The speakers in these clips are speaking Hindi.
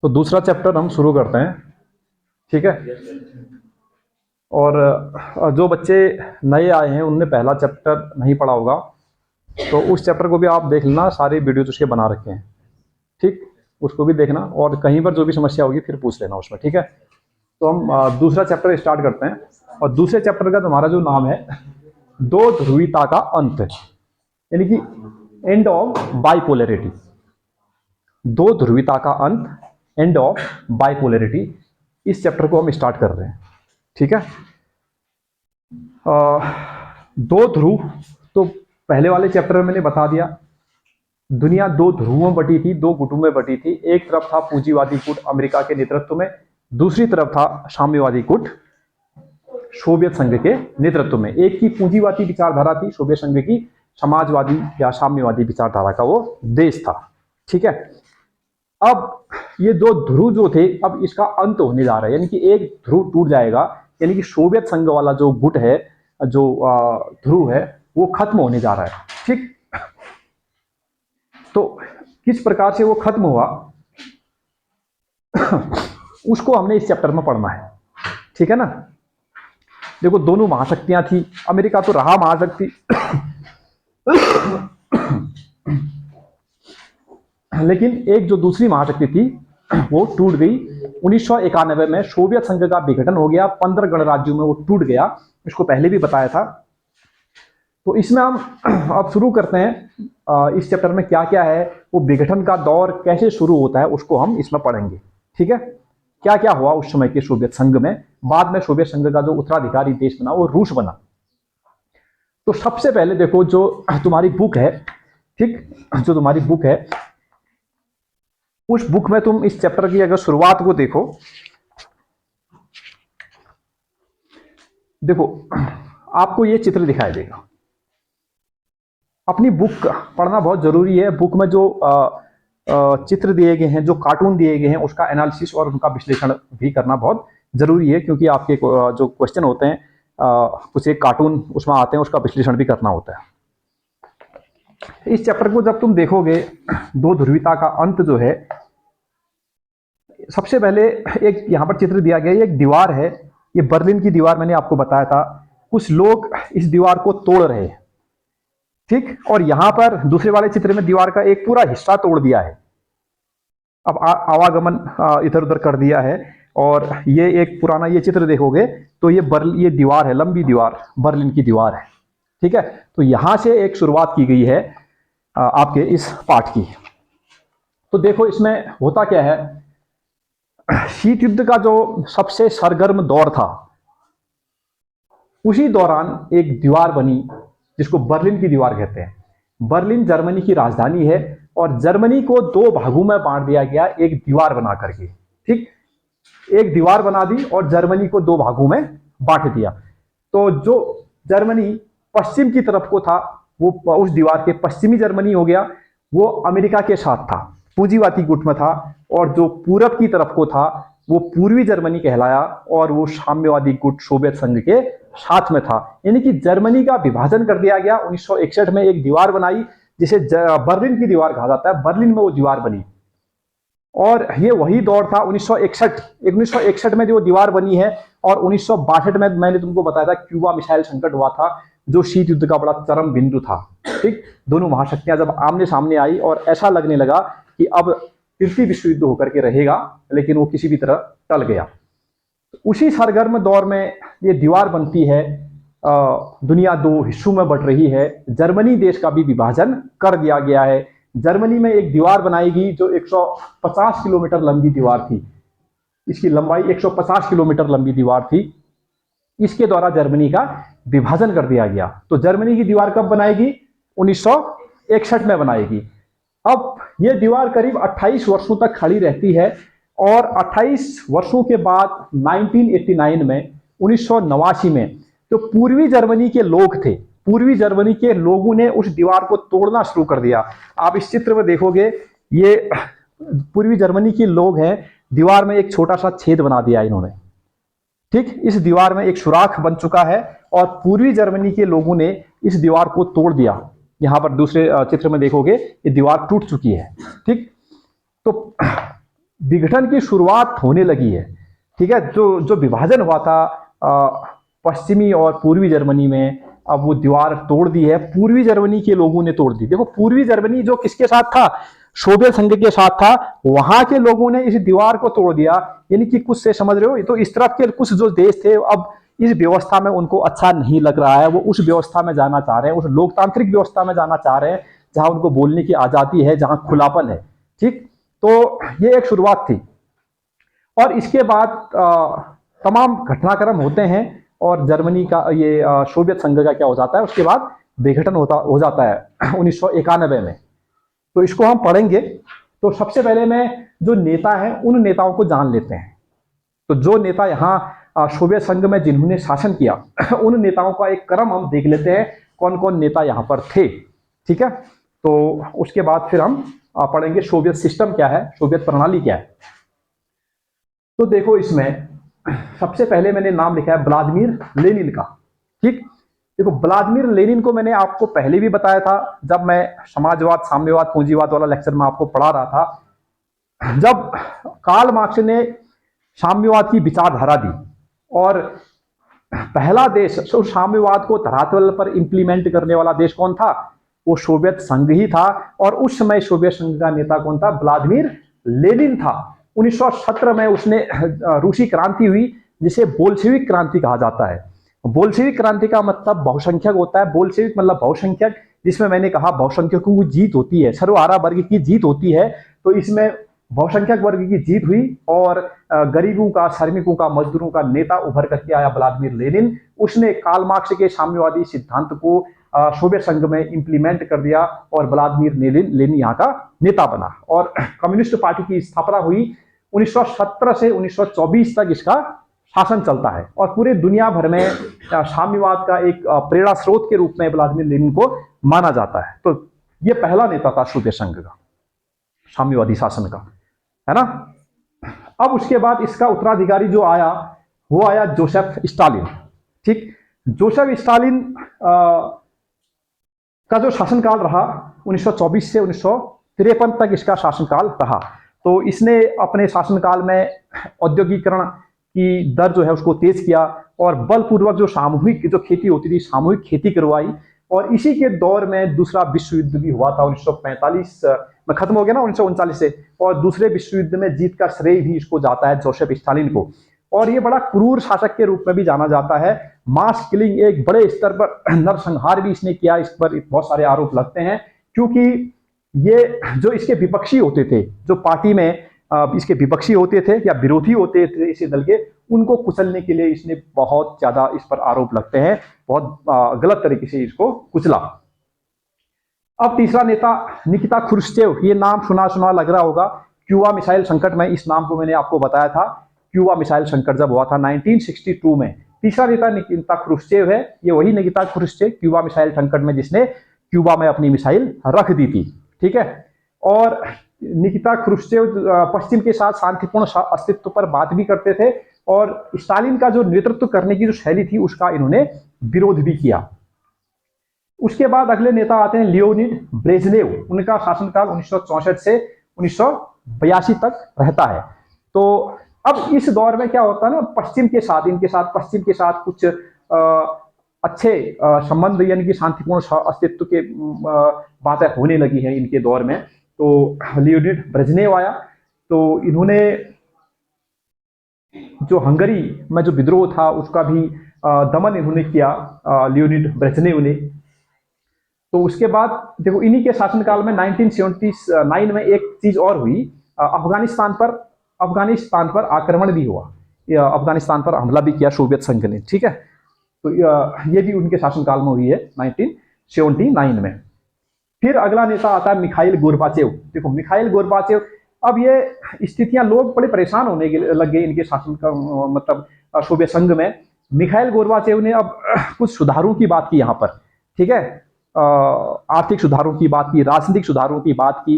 तो दूसरा चैप्टर हम शुरू करते हैं, ठीक है। और जो बच्चे नए आए हैं उनने पहला चैप्टर नहीं पढ़ा होगा, तो उस चैप्टर को भी आप देख लेना, सारे वीडियोज उसके बना रखे हैं, ठीक। उसको भी देखना और कहीं पर जो भी समस्या होगी फिर पूछ लेना उसमें, ठीक है। तो हम दूसरा चैप्टर स्टार्ट करते हैं। और दूसरे चैप्टर का तुम्हारा जो नाम है, दो ध्रुवीता का अंत, यानी कि एंड ऑफ बाइपोलैरिटी। दो ध्रुवीता का अंत, एंड ऑफ बाइपोलैरिटी, इस चैप्टर को हम स्टार्ट कर रहे हैं, ठीक है। दो ध्रुव, तो पहले वाले चैप्टर में मैंने बता दिया, दुनिया दो ध्रुवों में बटी थी, दो गुटों में बटी थी। एक तरफ था पूंजीवादी गुट अमेरिका के नेतृत्व में, दूसरी तरफ था साम्यवादी गुट सोवियत संघ के नेतृत्व में। एक की पूंजीवादी विचारधारा थी, सोवियत संघ की समाजवादी या साम्यवादी विचारधारा का वो देश था, ठीक है। अब ये दो ध्रुव जो थे, अब इसका अंत होने जा रहा है, यानी कि एक ध्रुव टूट जाएगा, यानी कि सोवियत संघ वाला जो गुट है, जो ध्रुव है, वो खत्म होने जा रहा है, ठीक। तो किस प्रकार से वो खत्म हुआ उसको हमने इस चैप्टर में पढ़ना है, ठीक है ना। देखो, दोनों महाशक्तियां थी, अमेरिका तो रहा महाशक्ति लेकिन एक जो दूसरी महाशक्ति थी वो टूट गई। 1991 में सोवियत संघ का विघटन हो गया, 15 गणराज्यों में वो टूट गया, इसको पहले भी बताया था। तो इसमें हम अब शुरू करते हैं, इस चैप्टर में क्या क्या है, वो विघटन का दौर कैसे शुरू होता है उसको हम इसमें पढ़ेंगे, ठीक है। क्या क्या हुआ उस समय के सोवियत संघ में, बाद में सोवियत संघ का जो उत्तराधिकारी देश बना वो रूस बना। तो सबसे पहले देखो, जो तुम्हारी बुक है, ठीक, जो तुम्हारी बुक है, उस बुक में तुम इस चैप्टर की अगर शुरुआत को देखो, देखो आपको ये चित्र दिखाई देगा। अपनी बुक पढ़ना बहुत जरूरी है। बुक में जो चित्र दिए गए हैं, जो कार्टून दिए गए हैं, उसका एनालिसिस और उनका विश्लेषण भी करना बहुत जरूरी है, क्योंकि आपके जो क्वेश्चन होते हैं, कुछ एक कार्टून उसमें आते हैं, उसका विश्लेषण भी करना होता है। इस चैप्टर को जब तुम देखोगे, दो ध्रुवीता का अंत जो है, सबसे पहले एक यहां पर चित्र दिया गया है, एक दीवार है, ये बर्लिन की दीवार मैंने आपको बताया था। कुछ लोग इस दीवार को तोड़ रहे हैं, ठीक। और यहां पर दूसरे वाले चित्र में दीवार का एक पूरा हिस्सा तोड़ दिया है, अब आवागमन इधर उधर कर दिया है। और ये एक पुराना ये चित्र देखोगे तो ये दीवार है, लंबी दीवार, बर्लिन की दीवार है, ठीक है। तो यहां से एक शुरुआत की गई है आपके इस पाठ की। तो देखो इसमें होता क्या है, शीत युद्ध का जो सबसे सरगर्म दौर था, उसी दौरान एक दीवार बनी जिसको बर्लिन की दीवार कहते हैं। बर्लिन जर्मनी की राजधानी है और जर्मनी को दो भागों में बांट दिया गया एक दीवार बना करके, ठीक। एक दीवार बना दी और जर्मनी को दो भागों में बांट दिया। तो जो जर्मनी पश्चिम की तरफ को था, वो उस दीवार के पश्चिमी जर्मनी हो गया, वो अमेरिका के साथ था, पूंजीवादी गुट में था। और जो पूरब की तरफ को था वो पूर्वी जर्मनी कहलाया और वो साम्यवादी गुट सोवियत संघ के साथ में था। यानी कि जर्मनी का विभाजन कर दिया गया। 1961 में एक दीवार बनाई जिसे बर्लिन की दीवार कहा जाता है, बर्लिन में वो दीवार बनी। और ये वही दौर था 1961 में जो दीवार बनी है। और 1962 में मैंने तुमको बताया था क्यूबा मिसाइल संकट हुआ था, जो शीत युद्ध का बड़ा चरम बिंदु था, ठीक। दोनों महाशक्तियां जब आमने सामने आई और ऐसा लगने लगा कि अब तृतीय विश्व युद्ध होकर के रहेगा, लेकिन वो किसी भी तरह टल गया। उसी सरगर्म दौर में ये दीवार बनती है, दुनिया दो हिस्सों में बट रही है, जर्मनी देश का भी विभाजन कर दिया गया है। जर्मनी में एक दीवार बनाएगी जो 150 किलोमीटर लंबी दीवार थी, इसकी लंबाई 150 किलोमीटर लंबी दीवार थी। इसके द्वारा जर्मनी का विभाजन कर दिया गया। तो जर्मनी की दीवार कब बनाएगी? 1961 में बनाएगी। अब यह दीवार करीब 28 वर्षों तक खड़ी रहती है और 28 वर्षों के बाद 1989 में 1989 में जो पूर्वी जर्मनी के लोग थे, पूर्वी जर्मनी के लोगों ने उस दीवार को तोड़ना शुरू कर दिया। आप इस चित्र में देखोगे, ये पूर्वी जर्मनी के लोग हैं, दीवार में एक छोटा सा छेद बना दिया इन्होंने। ठीक, इस दीवार में एक सुराख बन चुका है और पूर्वी जर्मनी के लोगों ने इस दीवार को तोड़ दिया। यहां पर दूसरे चित्र में देखोगे ये दीवार टूट चुकी है। ठीक, तो विघटन की शुरुआत होने लगी है। ठीक है, जो जो विभाजन हुआ था पश्चिमी और पूर्वी जर्मनी में, अब वो दीवार तोड़ दी है, पूर्वी जर्मनी के लोगों ने तोड़ दी। देखो, पूर्वी जर्मनी जो किसके साथ था, सोवियत संघ के साथ था, वहां के लोगों ने इस दीवार को तोड़ दिया। यानी कि कुछ से समझ रहे हो, तो इस तरफ के कुछ जो देश थे अब इस व्यवस्था में उनको अच्छा नहीं लग रहा है, वो उस व्यवस्था में जाना चाह रहे हैं, उस लोकतांत्रिक व्यवस्था में जाना चाह रहे हैं जहां उनको बोलने की आजादी है, जहां खुलापन है। ठीक, तो ये एक शुरुआत थी और इसके बाद तमाम घटनाक्रम होते हैं और जर्मनी का ये सोवियत संघ का क्या हो जाता है, उसके बाद विघटन हो जाता है 1991 में। तो इसको हम पढ़ेंगे। तो सबसे पहले मैं जो नेता हैं उन नेताओं को जान लेते हैं। तो जो नेता यहाँ सोवियत संघ में जिन्होंने शासन किया उन नेताओं का एक क्रम हम देख लेते हैं, कौन कौन नेता यहाँ पर थे। ठीक है, तो उसके बाद फिर हम पढ़ेंगे सोवियत सिस्टम क्या है, सोवियत प्रणाली क्या है। तो देखो, इसमें सबसे पहले मैंने नाम लिखा है व्लादिमीर लेनिन का। ठीक, देखो व्लादिमीर लेनिन को मैंने आपको पहले भी बताया था जब मैं समाजवाद, साम्यवाद, पूंजीवाद वाला लेक्चर में आपको पढ़ा रहा था। जब कार्ल मार्क्स ने साम्यवाद की विचारधारा दी और पहला देश तो साम्यवाद को धरातल पर इंप्लीमेंट करने वाला देश कौन था, वो सोवियत संघ ही था। और उस समय सोवियत संघ का नेता कौन था, व्लादिमीर लेनिन था। 1917 में उसने रूसी क्रांति हुई जिसे बोल्शेविक क्रांति कहा जाता है। बोल्शेविक क्रांति का मतलब बहुसंख्यक होता है। बोल्शेविक मतलब बहुसंख्यक, जिसमें मैंने कहा बहुसंख्यकों की जीत होती है, सर्वहारा वर्ग की जीत होती है। तो इसमें बहुसंख्यक वर्ग की जीत हुई और गरीबों का, श्रमिकों का, मजदूरों का नेता उभर करके आया व्लादिमीर लेनिन। उसने कार्ल मार्क्स के साम्यवादी सिद्धांत को सोवियत संघ में इंप्लीमेंट कर दिया और व्लादिमीर लेनिन यहाँ का नेता बना और कम्युनिस्ट पार्टी की स्थापना हुई। 1917 से 1924 तक इसका शासन चलता है और पूरे दुनिया भर में साम्यवाद का एक प्रेरणा स्रोत के रूप में व्लादिमीर लेनिन को माना जाता है। तो ये पहला नेता था सोवियत संघ का, साम्यवादी शासन का, है ना। अब उसके बाद इसका उत्तराधिकारी जो आया वो आया जोसेफ स्टालिन। ठीक, जोसेफ स्टालिन का जो शासनकाल रहा 1924 से 1953 तक इसका शासनकाल रहा। तो इसने अपने शासनकाल में औद्योगिकरण की दर जो है उसको तेज किया और बलपूर्वक जो सामूहिक जो खेती होती थी, सामूहिक खेती करवाई। और इसी के दौर में दूसरा विश्व युद्ध भी हुआ था 1945 में, खत्म हो गया ना 1939 से। और दूसरे विश्व युद्ध में जीत का श्रेय भी इसको जाता है, जोसेफ स्टालिन को। और ये बड़ा क्रूर शासक के रूप में भी जाना जाता है। मास किलिंग, एक बड़े स्तर पर नरसंहार भी इसने किया। इस पर बहुत सारे आरोप लगते हैं क्योंकि ये जो इसके विपक्षी होते थे, जो पार्टी में इसके विपक्षी होते थे या विरोधी होते थे इसी दल के, उनको कुचलने के लिए इसने बहुत ज्यादा इस पर आरोप लगते हैं, बहुत गलत तरीके से इसको कुचला। अब तीसरा नेता निकिता क्रुश्चेव, ये नाम सुना सुना लग रहा होगा। क्यूबा मिसाइल संकट में इस नाम को मैंने आपको बताया था। क्यूबा मिसाइल संकट जब हुआ था 1962 में, तीसरा नेता निकिता क्रुश्चेव है। ये वही निकिता क्रुश्चेव क्यूबा मिसाइल संकट में जिसने क्यूबा में अपनी मिसाइल रख दी थी। ठीक है, और निकिता क्रुश्चेव पश्चिम के साथ शांतिपूर्ण अस्तित्व पर बात भी करते थे और स्टालिन का जो नेतृत्व करने की जो शैली थी उसका इन्होंने विरोध भी किया। उसके बाद अगले नेता आते हैं लियोनिड ब्रेजनेव। उनका शासनकाल 1964 से 1982 तक रहता है। तो अब इस दौर में क्या होता है ना, पश्चिम के साथ कुछ अच्छे संबंध यानी कि शांतिपूर्ण अस्तित्व के बातें होने लगी है इनके दौर में। तो लियोनिड ब्रेजनेव आया। तो इन्होंने जो हंगरी में जो विद्रोह था उसका भी दमन इन्होंने किया, लियोनिड ब्रेजनेव ने। तो उसके बाद देखो इन्हीं के शासनकाल में 1979 में एक चीज और हुई, अफगानिस्तान पर आक्रमण भी हुआ, अफगानिस्तान पर हमला भी किया सोवियत संघ ने। ठीक है, तो ये भी उनके शासनकाल में हुई है 1979 में। फिर अगला नेता आता है मिखाइल गोर्बाचेव। देखो मिखाइल गोर्बाचेव, अब ये स्थितियां, लोग बड़े परेशान होने लग गए इनके शासन का, मतलब सोवियत संघ में। मिखाइल गोर्बाचेव ने अब कुछ सुधारों की बात की यहाँ पर। ठीक है, आर्थिक सुधारों की बात की, राजनीतिक सुधारों की बात की।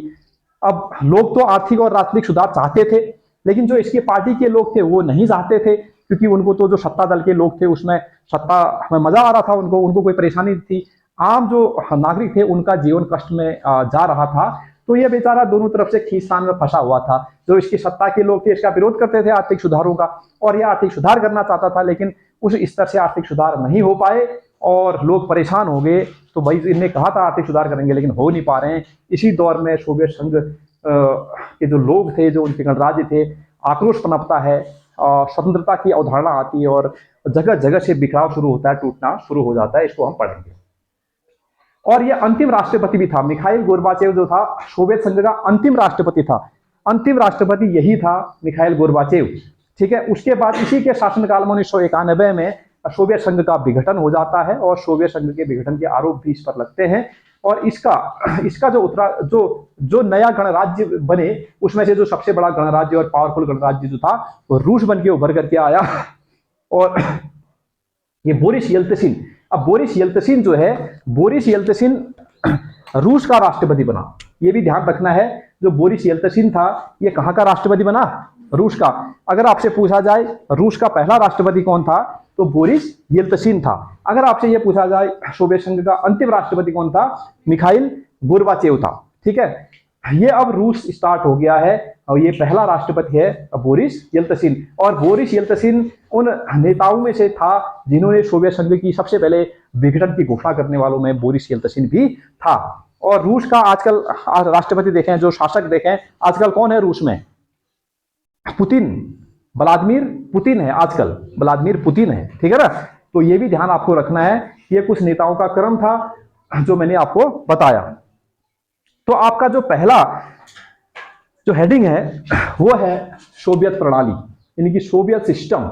अब लोग तो आर्थिक और राजनीतिक सुधार चाहते थे, लेकिन जो इसके पार्टी के लोग थे वो नहीं चाहते थे। क्योंकि उनको तो जो सत्ता दल के लोग थे उसमें सत्ता में मजा आ रहा था, उनको कोई परेशानी नहीं थी। आम जो नागरिक थे उनका जीवन कष्ट में जा रहा था। तो ये बेचारा दोनों तरफ से खींचतान में फंसा हुआ था। जो इसकी सत्ता के लोग थे इसका विरोध करते थे आर्थिक सुधारों का, और ये आर्थिक सुधार करना चाहता था, लेकिन उस स्तर से आर्थिक सुधार नहीं हो पाए और लोग परेशान हो गए। तो भाई इनने कहा था आर्थिक सुधार करेंगे लेकिन हो नहीं पा रहे हैं। इसी दौर में सोवियत संघ के जो लोग थे, जो उनके गणराज्य थे, आक्रोश पनपता है, स्वतंत्रता की अवधारणा आती है और जगह जगह से बिखराव शुरू होता है, टूटना शुरू हो जाता है। इसको हम पढ़ेंगे। और ये अंतिम राष्ट्रपति भी था। मिखाइल गोर्बाचेव जो था सोवियत संघ का अंतिम राष्ट्रपति था। अंतिम राष्ट्रपति यही था, मिखाइल गोर्बाचेव। ठीक है। उसके बाद इसी के शासनकाल में 1991 में सोवियत संघ का विघटन हो जाता है और सोवियत संघ के विघटन के आरोप भी इस पर लगते हैं। और इसका जो नया गणराज्य बने उसमें से जो सबसे बड़ा गणराज्य और पावरफुल गणराज्य जो था वो रूस बन के उभर करके आया। और ये बोरिस येल्त्सिन, अब बोरिस येल्त्सिन जो है, बोरिस येल्त्सिन रूस का राष्ट्रपति बना। ये भी ध्यान रखना है, जो बोरिस येल्त्सिन था ये कहाँ का राष्ट्रपति बना? रूस का। अगर आपसे पूछा जाए रूस का पहला राष्ट्रपति कौन था तो बोरिस येल्त्सिन था। अगर आपसे यह पूछा जाए सोवियत संघ का अंतिम राष्ट्रपति कौन था, मिखाइल गोर्बाचेव था। ठीक है। ये अब रूस स्टार्ट हो गया है और ये पहला राष्ट्रपति है बोरिस येल्त्सिन। और बोरिस येल्त्सिन उन नेताओं में से था जिन्होंने सोवियत संघ की सबसे पहले विघटन की घोषणा करने वालों में बोरिस येल्त्सिन भी था। और रूस का आजकल राष्ट्रपति देखें, जो शासक देखें, आजकल कौन है रूस में? पुतिन, व्लादिमीर पुतिन है आजकल, व्लादिमीर पुतिन है। ठीक है ना। तो ये भी ध्यान आपको रखना है। ये कुछ नेताओं का क्रम था जो मैंने आपको बताया। तो आपका जो पहला जो हेडिंग है वो है सोवियत प्रणाली, यानी कि सोवियत सिस्टम।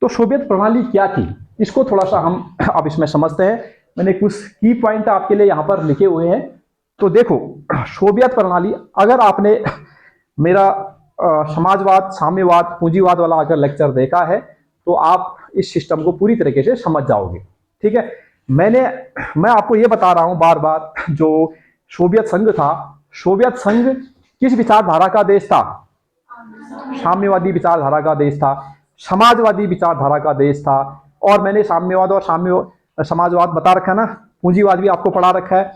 तो सोवियत प्रणाली क्या थी, इसको थोड़ा सा हम अब इसमें समझते हैं। मैंने कुछ की पॉइंट आपके लिए यहां पर लिखे हुए हैं। तो देखो, सोवियत प्रणाली, अगर आपने मेरा समाजवाद, साम्यवाद, पूंजीवाद वाला अगर लेक्चर देखा है तो आप इस सिस्टम को पूरी तरीके से समझ जाओगे। ठीक है। मैं आपको ये बता रहा हूं बार बार, जो सोवियत संघ था, सोवियत संघ किस विचारधारा का देश था? साम्यवादी विचारधारा का देश था, समाजवादी विचारधारा का देश था। और मैंने साम्यवाद और समाजवाद बता रखा ना, पूंजीवाद भी आपको पढ़ा रखा है।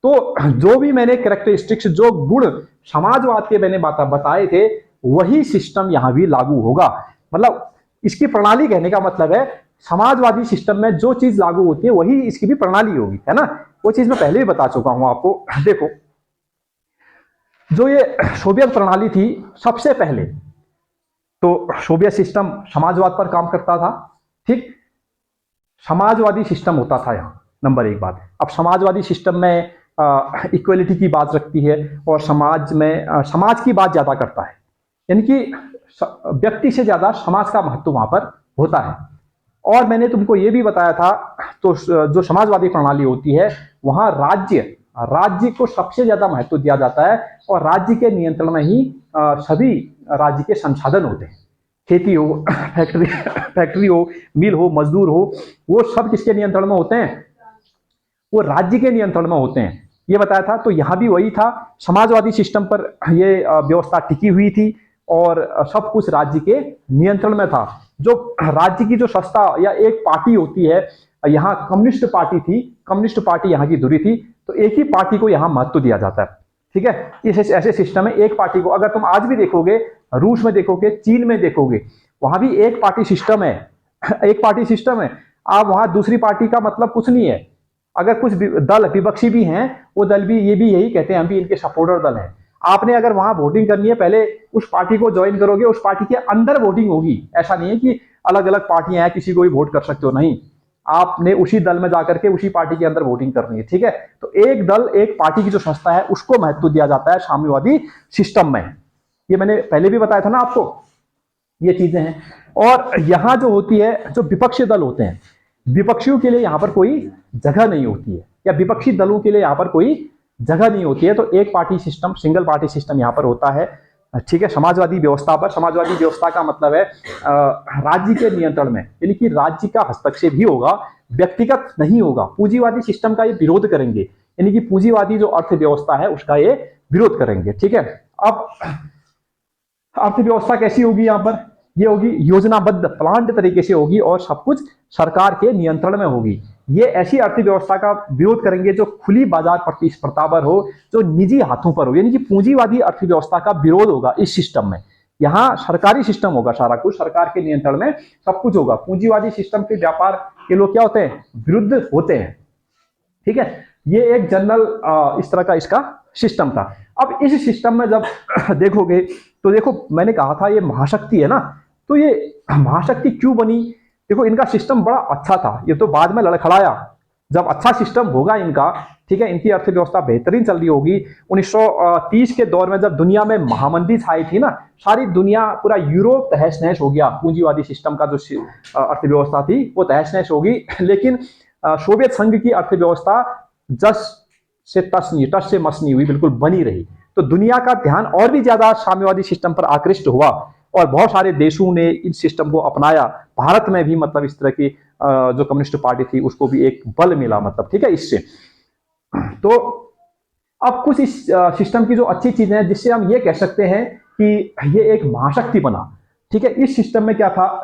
तो जो भी मैंने कैरेक्टरिस्टिक्स, जो गुण समाजवाद के मैंने बताए थे, वही सिस्टम यहां भी लागू होगा। मतलब इसकी प्रणाली कहने का मतलब है समाजवादी सिस्टम में जो चीज लागू होती है वही इसकी भी प्रणाली होगी, है ना। वो चीज मैं पहले ही बता चुका हूं आपको। देखो, जो ये सोवियत प्रणाली थी, सबसे पहले तो सोवियत सिस्टम समाजवाद पर काम करता था। ठीक, समाजवादी सिस्टम होता था यहां, नंबर एक बात। अब समाजवादी सिस्टम में इक्वलिटी की बात रखती है और समाज में समाज की बात ज्यादा करता है, यानी कि व्यक्ति से ज्यादा समाज का महत्व वहां पर होता है। और मैंने तुमको ये भी बताया था, तो जो समाजवादी प्रणाली होती है वहां राज्य को सबसे ज्यादा महत्व दिया जाता है और राज्य के नियंत्रण में ही सभी राज्य के संसाधन होते हैं। खेती हो, फैक्ट्री हो, मिल हो, मजदूर हो, वो सब किसके नियंत्रण में होते हैं? वो राज्य के नियंत्रण में होते हैं। ये बताया था। तो यहां भी वही था, समाजवादी सिस्टम पर ये व्यवस्था टिकी हुई थी और सब कुछ राज्य के नियंत्रण में था। जो राज्य की जो संस्था या एक पार्टी होती है, यहाँ कम्युनिस्ट पार्टी थी, कम्युनिस्ट पार्टी यहाँ की धुरी थी, तो एक ही पार्टी को यहाँ महत्व दिया जाता है। ठीक है। इस ऐसे सिस्टम में एक पार्टी को, अगर तुम आज भी देखोगे, रूस में देखोगे, चीन में देखोगे, वहां भी एक पार्टी सिस्टम है। एक पार्टी सिस्टम है। आप वहां दूसरी पार्टी का मतलब कुछ नहीं है। अगर कुछ दल विपक्षी भी हैं, वो दल भी ये भी यही कहते हैं हम भी इनके सपोर्टर दल हैं। आपने अगर वहां वोटिंग करनी है, पहले उस पार्टी को ज्वाइन करोगे, उस पार्टी के अंदर वोटिंग होगी। ऐसा नहीं है कि अलग अलग पार्टियां हैं, किसी को भी वोट कर सकते हो, नहीं। आपने उसी दल में जाकर के उसी पार्टी के अंदर वोटिंग करनी है। ठीक है। तो एक दल, एक पार्टी की जो संस्था है उसको महत्व दिया जाता है साम्यवादी सिस्टम में। ये मैंने पहले भी बताया था ना आपको, ये चीजें हैं। और यहां जो होती है, जो विपक्षी दल होते हैं, विपक्षियों के लिए यहां पर कोई जगह नहीं होती है, या विपक्षी दलों के लिए यहां पर कोई जगह नहीं होती है। तो एक party system, single party system यहां पर होता है। ठीक है। समाजवादी व्यवस्था पर, समाजवादी व्यवस्था का मतलब है राज्य के नियंत्रण में, यानी कि राज्य का हस्तक्षेप ही होगा, व्यक्तिगत नहीं होगा। पूंजीवादी सिस्टम का ये विरोध करेंगे, यानी कि पूंजीवादी जो अर्थव्यवस्था है उसका ये विरोध करेंगे। ठीक है। अब अर्थव्यवस्था कैसी होगी यहां पर? ये होगी योजनाबद्ध प्लान्ड तरीके से होगी और सब कुछ सरकार के नियंत्रण में होगी। ये ऐसी अर्थव्यवस्था का विरोध करेंगे जो खुली बाजार प्रतिस्पर्धा पर हो, जो निजी हाथों पर हो, यानी कि पूंजीवादी अर्थव्यवस्था का विरोध होगा इस सिस्टम में। यहाँ सरकारी सिस्टम होगा, सारा कुछ सरकार के नियंत्रण में सब कुछ होगा। पूंजीवादी सिस्टम के व्यापार के लोग क्या होते हैं, विरुद्ध होते हैं। ठीक है, ये एक जनरल इस तरह का इसका सिस्टम था। अब इस सिस्टम में जब देखोगे तो देखो मैंने कहा था ये महाशक्ति है ना, तो ये महाशक्ति क्यों बनी? देखो इनका सिस्टम बड़ा अच्छा था, ये तो बाद में लड़खड़ाया। जब अच्छा सिस्टम होगा इनका, ठीक है, इनकी अर्थव्यवस्था बेहतरीन चल रही होगी। 1930 के दौर में जब दुनिया में महामंदी छाई थी ना, सारी दुनिया पूरा यूरोप तहस नहस हो गया। पूंजीवादी सिस्टम का जो अर्थव्यवस्था थी वो तहस नहस होगी, लेकिन सोवियत संघ की अर्थव्यवस्था जस से तस नहीं, टस से मस नहीं हुई, बिल्कुल बनी रही। तो दुनिया का ध्यान और भी ज्यादा साम्यवादी सिस्टम पर आकृष्ट हुआ और बहुत सारे देशों ने इस सिस्टम को अपनाया। भारत में भी मतलब इस तरह की जो कम्युनिस्ट पार्टी थी उसको भी एक बल मिला, मतलब ठीक है इससे। तो अब कुछ इस सिस्टम की जो अच्छी चीजें हैं जिससे हम ये कह सकते हैं कि ये एक महाशक्ति बना। ठीक है, इस सिस्टम में क्या था,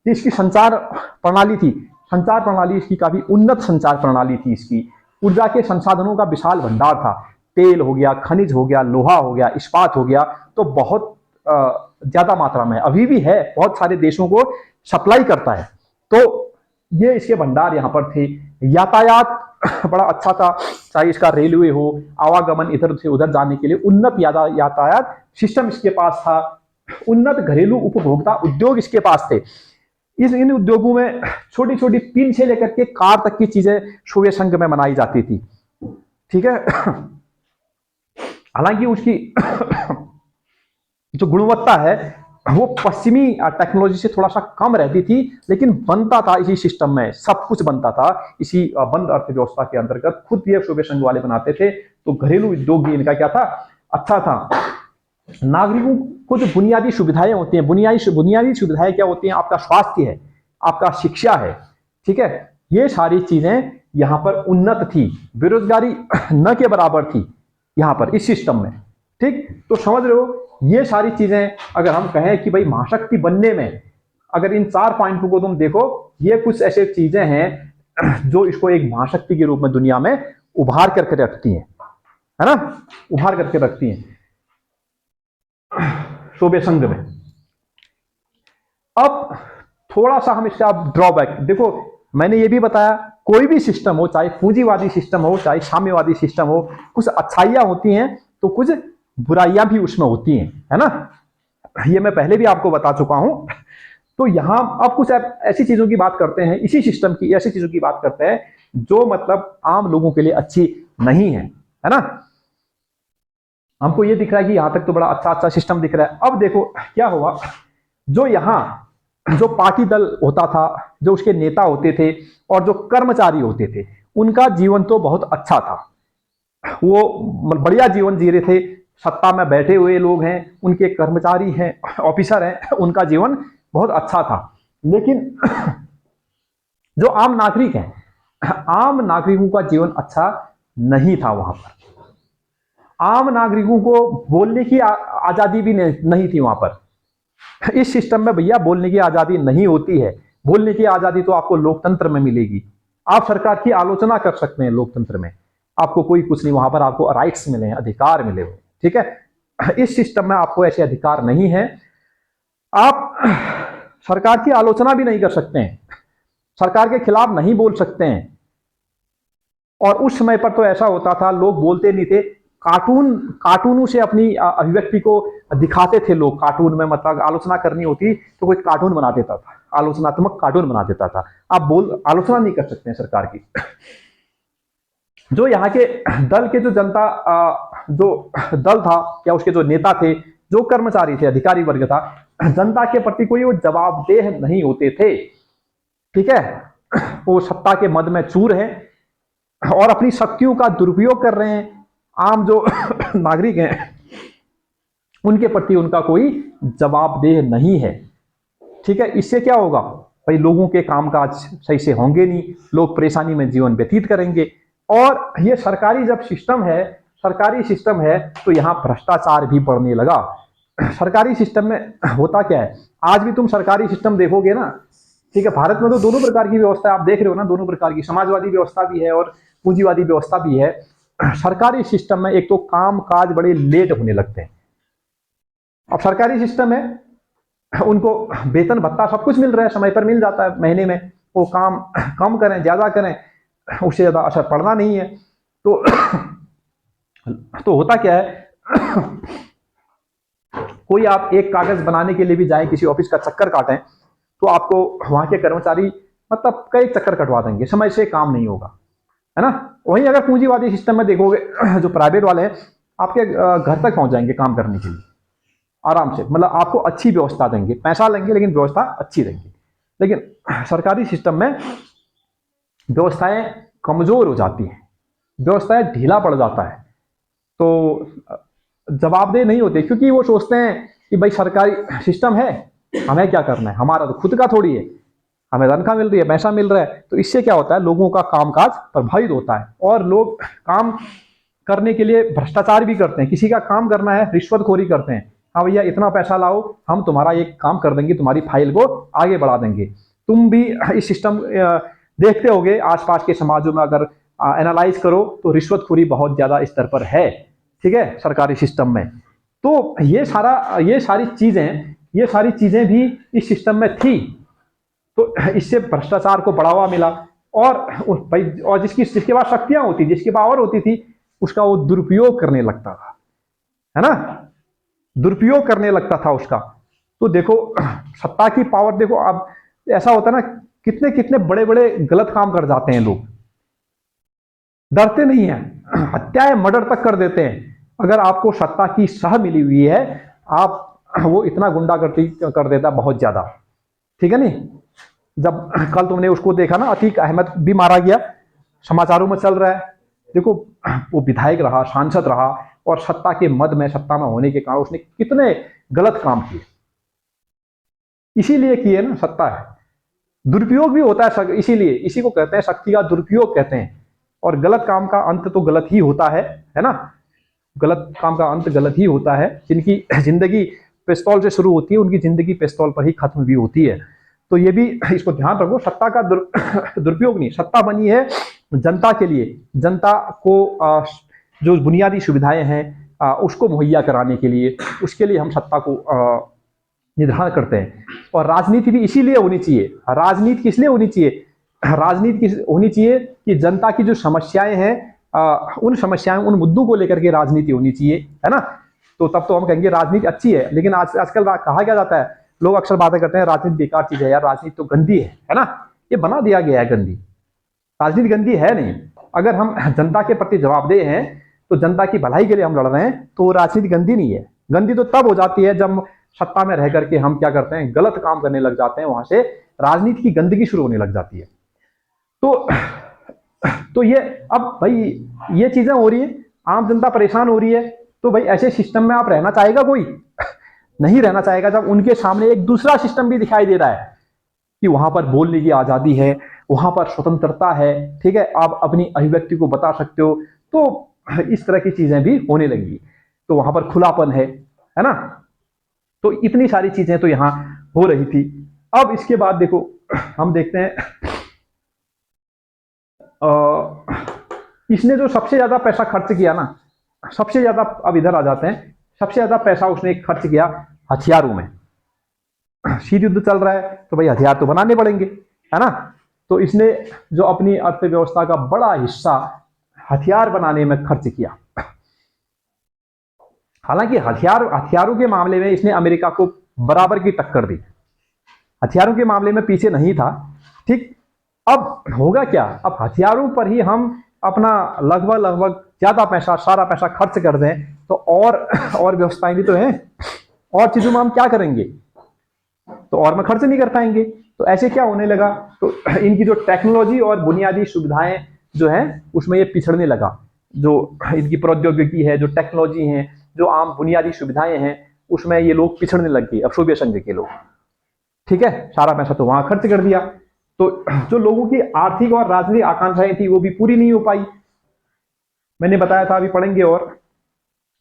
इसकी संचार प्रणाली थी, संचार प्रणाली इसकी काफी उन्नत संचार प्रणाली थी। इसकी ऊर्जा के संसाधनों का विशाल भंडार था, तेल हो गया, खनिज हो गया, लोहा हो गया, इस्पात हो गया, तो बहुत ज्यादा मात्रा में अभी भी है, बहुत सारे देशों को सप्लाई करता है। तो ये इसके भंडार यहाँ पर थे। यातायात बड़ा अच्छा था, चाहे इसका रेलवे हो, आवागमन इधर से उधर जाने के लिए उन्नत यातायात सिस्टम इसके पास था। उन्नत घरेलू उपभोक्ता उद्योग इसके पास थे। इन उद्योगों में छोटी छोटी पिन से लेकर के कार तक की चीजें सोवियत संघ में बनाई जाती थी। ठीक है, हालांकि उसकी जो गुणवत्ता है वो पश्चिमी टेक्नोलॉजी से थोड़ा सा कम रहती थी, लेकिन बनता था इसी सिस्टम में, सब कुछ बनता था इसी बंद अर्थव्यवस्था के अंतर्गत। खुद ये सोवियत संघ वाले बनाते थे, तो घरेलू उद्योग भी इनका क्या था, अच्छा था। नागरिकों को जो बुनियादी सुविधाएं होती हैं, बुनियादी सुविधाएं क्या होती हैं, आपका स्वास्थ्य है, आपका शिक्षा है, ठीक है, ये सारी चीजें यहां पर उन्नत थी। बेरोजगारी न के बराबर थी यहां पर इस सिस्टम में। ठीक, तो समझ रहे हो, ये सारी चीजें अगर हम कहें कि भाई महाशक्ति बनने में, अगर इन 4 पॉइंटों को तुम देखो, ये कुछ ऐसे चीजें हैं जो इसको एक महाशक्ति के रूप में दुनिया में उभार करके रखती हैं, है ना, उभार करके रखती हैं सोवियत संघ में। अब थोड़ा सा हम इसका ड्रॉबैक देखो, मैंने ये भी बताया कोई भी सिस्टम हो, चाहे पूंजीवादी सिस्टम हो, चाहे साम्यवादी सिस्टम हो, कुछ अच्छाइयां होती हैं तो कुछ बुराइयां भी उसमें होती हैं, है ना, ये मैं पहले भी आपको बता चुका हूं। तो यहां अब कुछ ऐसी चीजों की बात करते हैं, इसी सिस्टम की ऐसी चीजों की बात करते हैं जो मतलब आम लोगों के लिए अच्छी नहीं है, है ना। हमको ये दिख रहा है कि यहां तक तो बड़ा अच्छा सिस्टम दिख रहा है। अब देखो क्या हुआ, जो यहां जो पार्टी दल होता था, जो उसके नेता होते थे और जो कर्मचारी होते थे, उनका जीवन तो बहुत अच्छा था, वो बढ़िया जीवन जी रहे थे। सत्ता में बैठे हुए लोग हैं, उनके कर्मचारी हैं, ऑफिसर हैं, उनका जीवन बहुत अच्छा था। लेकिन जो आम नागरिक हैं, आम नागरिकों का जीवन अच्छा नहीं था। वहां पर आम नागरिकों को बोलने की आजादी भी नहीं थी वहां पर। इस सिस्टम में भैया बोलने की आजादी नहीं होती है। बोलने की आजादी तो आपको लोकतंत्र में मिलेगी, आप सरकार की आलोचना कर सकते हैं लोकतंत्र में, आपको कोई कुछ नहीं, वहां पर आपको राइट्स मिले हैं, अधिकार मिले हुए, ठीक है। इस सिस्टम में आपको ऐसे अधिकार नहीं है, आप सरकार की आलोचना भी नहीं कर सकते हैं, सरकार के खिलाफ नहीं बोल सकते हैं। और उस समय पर तो ऐसा होता था, लोग बोलते नहीं थे, कार्टूनों से अपनी अभिव्यक्ति को दिखाते थे लोग। कार्टून में मतलब आलोचना करनी होती तो कोई कार्टून बना देता था, आलोचनात्मक कार्टून बना देता था। आप आलोचना नहीं कर सकते हैं सरकार की। जो यहाँ के दल के जो जनता जो दल था या उसके जो नेता थे, जो कर्मचारी थे, अधिकारी वर्ग था, जनता के प्रति कोई वो जवाबदेह नहीं होते थे, ठीक है। वो सत्ता के मद में चूर है और अपनी शक्तियों का दुरुपयोग कर रहे हैं। आम जो नागरिक हैं उनके प्रति उनका कोई जवाबदेह नहीं है, ठीक है। इससे क्या होगा भाई, लोगों के कामकाज सही से होंगे नहीं, लोग परेशानी में जीवन व्यतीत करेंगे। और ये सरकारी जब सिस्टम है, सरकारी सिस्टम है, तो यहाँ भ्रष्टाचार भी बढ़ने लगा। सरकारी सिस्टम में होता क्या है, आज भी तुम सरकारी सिस्टम देखोगे ना, ठीक है, भारत में तो दोनों प्रकार की व्यवस्था है, आप देख रहे हो ना, दोनों प्रकार की समाजवादी व्यवस्था भी है और पूंजीवादी व्यवस्था भी है। सरकारी सिस्टम में एक तो काम काज बड़े लेट होने लगते हैं। अब सरकारी सिस्टम है, उनको वेतन भत्ता सब कुछ मिल रहा है, समय पर मिल जाता है महीने में, वो काम कम करें ज्यादा करें उससे ज्यादा असर पड़ना नहीं है। तो तो होता क्या है, कोई आप एक कागज बनाने के लिए भी जाए, किसी ऑफिस का चक्कर काटें, तो आपको वहां के कर्मचारी मतलब कई चक्कर कटवा देंगे, समय से काम नहीं होगा, है ना। वहीं अगर पूंजीवादी सिस्टम में देखोगे, जो प्राइवेट वाले हैं, आपके घर तक पहुंच जाएंगे काम करने के लिए आराम से, मतलब आपको अच्छी व्यवस्था देंगे, पैसा लेंगे लेकिन व्यवस्था अच्छी देंगे। लेकिन सरकारी सिस्टम में व्यवस्थाएं कमजोर हो जाती हैं, व्यवस्थाएं ढीला पड़ जाता है, तो जवाबदेह नहीं होते, क्योंकि वो सोचते हैं कि भाई सरकारी सिस्टम है, हमें क्या करना है, हमारा तो खुद का थोड़ी है, हमें तनख्वाह मिल रही है, पैसा मिल रहा है। तो इससे क्या होता है, लोगों का कामकाज प्रभावित होता है और लोग काम करने के लिए भ्रष्टाचार भी करते हैं। किसी का काम करना है, रिश्वतखोरी करते हैं, हाँ भैया इतना पैसा लाओ, हम तुम्हारा ये काम कर देंगे, तुम्हारी फाइल को आगे बढ़ा देंगे। तुम भी इस सिस्टम देखते होगे आसपास के समाजों में, अगर एनालाइज करो तो रिश्वतखोरी बहुत ज्यादा स्तर पर है, ठीक है, सरकारी सिस्टम में। तो ये सारी चीजें भी इस सिस्टम में थी, तो इससे भ्रष्टाचार को बढ़ावा मिला। और भाई, और जिसके पास शक्तियां होती, जिसके पावर होती थी, उसका वो दुरुपयोग करने लगता था, है ना, दुरुपयोग करने लगता था उसका। तो देखो सत्ता की पावर देखो, अब ऐसा होता है ना, कितने कितने बड़े बड़े गलत काम कर जाते हैं लोग, डरते नहीं है, हत्याएं मर्डर तक कर देते हैं। अगर आपको सत्ता की सह मिली हुई है, आप वो इतना गुंडागर्दी कर देता बहुत ज्यादा, ठीक है नहीं। जब कल तुमने उसको देखा ना, अतीक अहमद भी मारा गया, समाचारों में चल रहा है, देखो वो विधायक रहा, सांसद रहा, और सत्ता के मद में, सत्ता में होने के कारण उसने कितने गलत काम किए, इसीलिए किए ना, सत्ता है, दुरुपयोग भी होता है, इसीलिए इसी को कहते हैं शक्ति का दुरुपयोग कहते हैं। और गलत काम का अंत तो गलत ही होता है ना, गलत काम का अंत गलत ही होता है। जिनकी जिंदगी पिस्तौल से शुरू होती है, उनकी जिंदगी पिस्तौल पर ही खत्म भी होती है। तो ये भी इसको ध्यान रखो, सत्ता का दुरुपयोग नहीं, सत्ता बनी है जनता के लिए, जनता को जो बुनियादी सुविधाएं हैं उसको मुहैया कराने के लिए, उसके लिए हम सत्ता को निर्धारण करते हैं। और राजनीति भी इसीलिए होनी चाहिए। राजनीति किस लिए होनी चाहिए, राजनीति होनी चाहिए कि जनता की जो समस्याएं हैं, उन समस्याएं, उन मुद्दों को लेकर के राजनीति होनी चाहिए, है ना। तो तब तो हम कहेंगे राजनीति अच्छी है। लेकिन आजकल कहा क्या जाता है, लोग अक्सर बातें करते हैं राजनीति बेकार चीज है यार, राजनीति तो गंदी है ना, ये बना दिया गया है गंदी। राजनीति गंदी है नहीं, अगर हम जनता के प्रति जवाबदेह हैं, तो जनता की भलाई के लिए हम लड़ रहे हैं, तो राजनीति गंदी नहीं है। गंदी तो तब हो जाती है जब सत्ता में रह करके हम क्या करते हैं, गलत काम करने लग जाते हैं, वहां से राजनीति की गंदगी शुरू होने लग जाती है। तो ये अब भाई ये चीजें हो रही है, आम जनता परेशान हो रही है। तो भाई ऐसे सिस्टम में आप रहना चाहेगा कोई? नहीं रहना चाहेगा, जब उनके सामने एक दूसरा सिस्टम भी दिखाई दे रहा है कि वहां पर बोलने की आजादी है, वहां पर स्वतंत्रता है, ठीक है, आप अपनी अभिव्यक्ति को बता सकते हो, तो इस तरह की चीजें भी होने लगी, तो वहां पर खुलापन है ना। तो इतनी सारी चीजें तो यहां हो रही थी। अब इसके बाद देखो हम देखते हैं, इसने जो सबसे ज्यादा पैसा खर्च किया ना, सबसे ज्यादा, अब इधर आ जाते हैं, सबसे ज्यादा पैसा उसने खर्च किया हथियारों में। शीत युद्ध चल रहा है तो भाई हथियार तो बनाने पड़ेंगे, है ना। तो इसने जो अपनी अर्थव्यवस्था का बड़ा हिस्सा हथियार बनाने में खर्च किया। हालांकि हथियारों के मामले में इसने अमेरिका को बराबर की टक्कर दी, हथियारों के मामले में पीछे नहीं था, ठीक। अब होगा क्या, अब हथियारों पर ही हम अपना लगभग ज्यादा पैसा, सारा पैसा खर्च कर दें, तो और व्यवस्थाएं भी तो हैं, और चीजों में हम क्या करेंगे, तो और में खर्च नहीं कर पाएंगे। तो ऐसे क्या होने लगा, तो इनकी जो टेक्नोलॉजी और बुनियादी सुविधाएं जो है उसमें ये पिछड़ने लगा। जो इनकी प्रौद्योगिकी है, जो टेक्नोलॉजी है, जो आम बुनियादी सुविधाएं हैं, उसमें ये लोग पिछड़ने लग गए, अब सोवियत संघ के लोग, ठीक है, सारा पैसा तो वहां खर्च कर दिया। तो जो लोगों की आर्थिक और राजनीतिक आकांक्षाएं थी वो भी पूरी नहीं हो पाई। मैंने बताया था, अभी पढ़ेंगे, और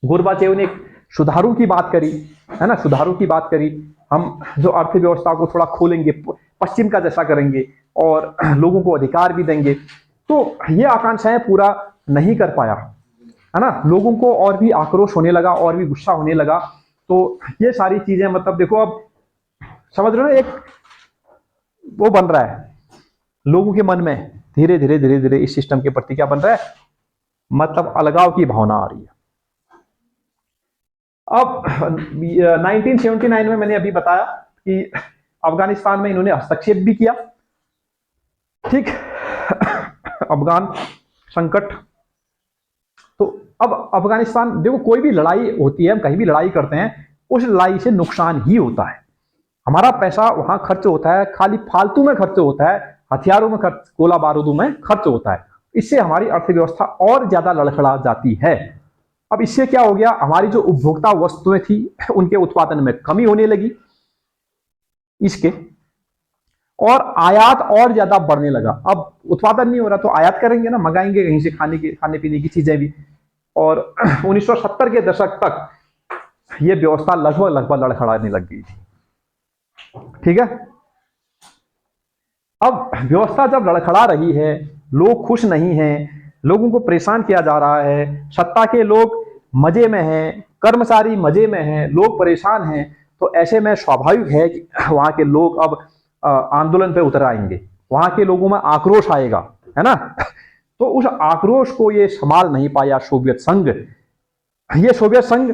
गोरबाचेव ने सुधारों की बात करी, है ना, सुधारों की बात करी, हम जो अर्थव्यवस्था को थोड़ा खोलेंगे, पश्चिम का जैसा करेंगे और लोगों को अधिकार भी देंगे, तो ये आकांक्षाएं पूरा नहीं कर पाया, है ना। लोगों को और भी आक्रोश होने लगा, और भी गुस्सा होने लगा। तो ये सारी चीजें मतलब देखो, अब समझ रहे हो ना, एक वो बन रहा है लोगों के मन में, धीरे धीरे धीरे धीरे इस सिस्टम के प्रति क्या बन रहा है, मतलब अलगाव की भावना आ रही है। अब 1979 में मैंने अभी बताया कि अफगानिस्तान में इन्होंने हस्तक्षेप भी किया, ठीक। अफगान संकट, तो अब अफगानिस्तान देखो, कोई भी लड़ाई होती है, हम कहीं भी लड़ाई करते हैं, उस लड़ाई से नुकसान ही होता है। हमारा पैसा वहां खर्च होता है, खाली फालतू में खर्च होता है, हथियारों में खर्च, गोला बारूदों में खर्च होता है। इससे हमारी अर्थव्यवस्था और ज्यादा लड़खड़ा जाती है। अब इससे क्या हो गया, हमारी जो उपभोक्ता वस्तुएं थी उनके उत्पादन में कमी होने लगी इसके, और आयात और ज्यादा बढ़ने लगा। अब उत्पादन नहीं हो रहा तो आयात करेंगे ना, मंगाएंगे कहीं से खाने पीने की चीजें भी। और 1970 के दशक तक यह व्यवस्था लगभग लड़खड़ाने लग गई थी, ठीक है। अब व्यवस्था जब लड़खड़ा रही है, लोग खुश नहीं हैं, लोगों को परेशान किया जा रहा है, सत्ता के लोग मजे में हैं, कर्मचारी मजे में हैं, लोग परेशान हैं, तो ऐसे में स्वाभाविक है कि वहां के लोग अब आंदोलन पे उतर आएंगे, वहां के लोगों में आक्रोश आएगा, है ना। तो उस आक्रोश को ये संभाल नहीं पाया सोवियत संघ। ये सोवियत संघ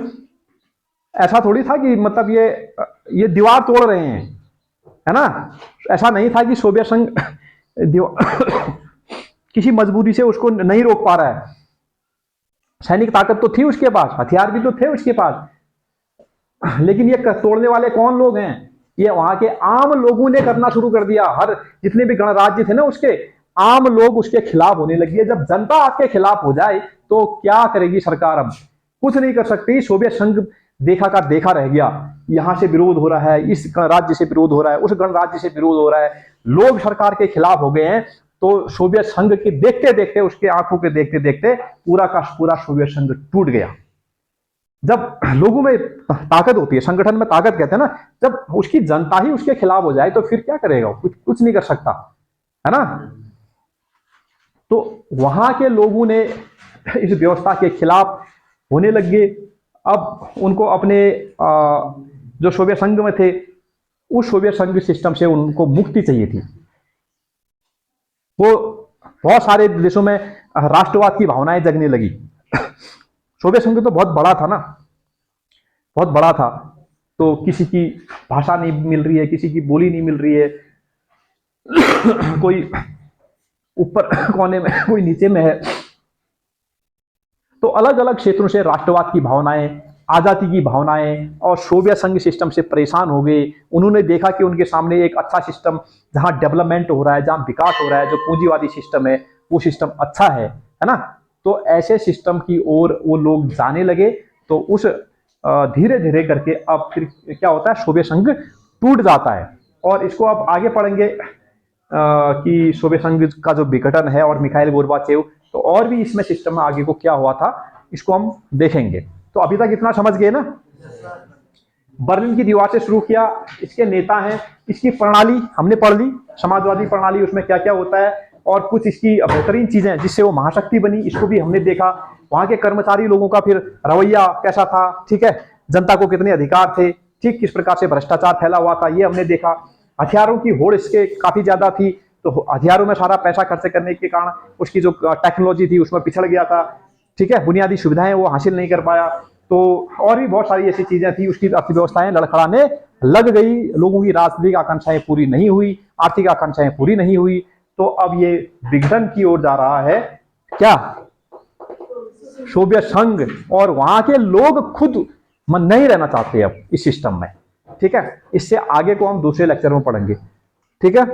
ऐसा थोड़ी था कि मतलब ये दीवार तोड़ रहे हैं, है ना। ऐसा नहीं था कि सोवियत संघ किसी मजबूरी से उसको नहीं रोक पा रहा है। सैनिक ताकत तो थी उसके पास, हथियार भी तो थे उसके पास, लेकिन ये तोड़ने वाले कौन लोग हैं, ये वहां के आम लोगों ने करना शुरू कर दिया। हर जितने भी गणराज्य थे ना, उसके आम लोग उसके खिलाफ होने लगी है। जब जनता आपके खिलाफ हो जाए तो क्या करेगी सरकार, अब कुछ नहीं कर सकती। सोवियत संघ देखा का देखा रह गया, यहां से विरोध हो रहा है, इस गणराज्य से विरोध हो रहा है, उस गणराज्य से विरोध हो रहा है, लोग सरकार के खिलाफ हो गए हैं। तो सोवियत संघ के देखते देखते, उसके आंखों के देखते देखते पूरा का पूरा सोवियत संघ टूट गया। जब लोगों में ताकत होती है, संगठन में ताकत कहते हैं ना, जब उसकी जनता ही उसके खिलाफ हो जाए तो फिर क्या करेगा, कुछ नहीं कर सकता, है ना। तो वहां के लोगों ने इस व्यवस्था के खिलाफ होने लग गए। अब उनको अपने जो सोवियत संघ में थे, उस सोवियत संघ सिस्टम से उनको मुक्ति चाहिए थी। वो बहुत सारे देशों में राष्ट्रवाद की भावनाएं जगने लगी। सोवियत संघ तो बहुत बड़ा था ना, बहुत बड़ा था, तो किसी की भाषा नहीं मिल रही है, किसी की बोली नहीं मिल रही है, कोई ऊपर कोने में, कोई नीचे में है। तो अलग अलग क्षेत्रों से राष्ट्रवाद की भावनाएं, आजादी की भावनाएं, और सोवियत संघ सिस्टम से परेशान हो गए। उन्होंने देखा कि उनके सामने एक अच्छा सिस्टम, जहां डेवलपमेंट हो रहा है, जहां विकास हो रहा है, जो पूंजीवादी सिस्टम है, वो सिस्टम अच्छा है ना। तो ऐसे सिस्टम की ओर वो लोग जाने लगे। तो उस धीरे धीरे करके अब फिर क्या होता है, सोवियत संघ टूट जाता है। और इसको अब आगे पढ़ेंगे कि सोवियत संघ का जो विघटन है और मिखाइल गोर्बाचेव, तो और भी इसमें सिस्टम में आगे को क्या हुआ था इसको हम देखेंगे। तो अभी तक इतना समझ गए ना। बर्लिन की दीवार से शुरू किया, इसके नेता हैं, इसकी प्रणाली हमने पढ़ ली, समाजवादी प्रणाली, उसमें क्या क्या होता है, और कुछ इसकी बेहतरीन चीजें जिससे वो महाशक्ति बनी, इसको भी हमने देखा। वहां के कर्मचारी लोगों का फिर रवैया कैसा था, ठीक है, जनता को कितने अधिकार थे, ठीक किस प्रकार से भ्रष्टाचार फैला हुआ था, ये हमने देखा। हथियारों की होड़ इसके काफी ज्यादा थी, तो हथियारों में सारा पैसा खर्च करने के कारण उसकी जो टेक्नोलॉजी थी उसमें पिछड़ गया था, ठीक है, बुनियादी सुविधाएं वो हासिल नहीं कर पाया। तो और भी बहुत सारी ऐसी चीजें थी, उसकी अर्थव्यवस्थाएं लड़खड़ाने लग गई, लोगों की राजनीतिक आकांक्षाएं पूरी नहीं हुई, आर्थिक आकांक्षाएं पूरी नहीं हुई। तो अब ये विघटन की ओर जा रहा है क्या, सोवियत संघ, और वहां के लोग खुद मन नहीं रहना चाहते अब इस सिस्टम में, ठीक है। इससे आगे को हम दूसरे लेक्चर में पढ़ेंगे, ठीक है।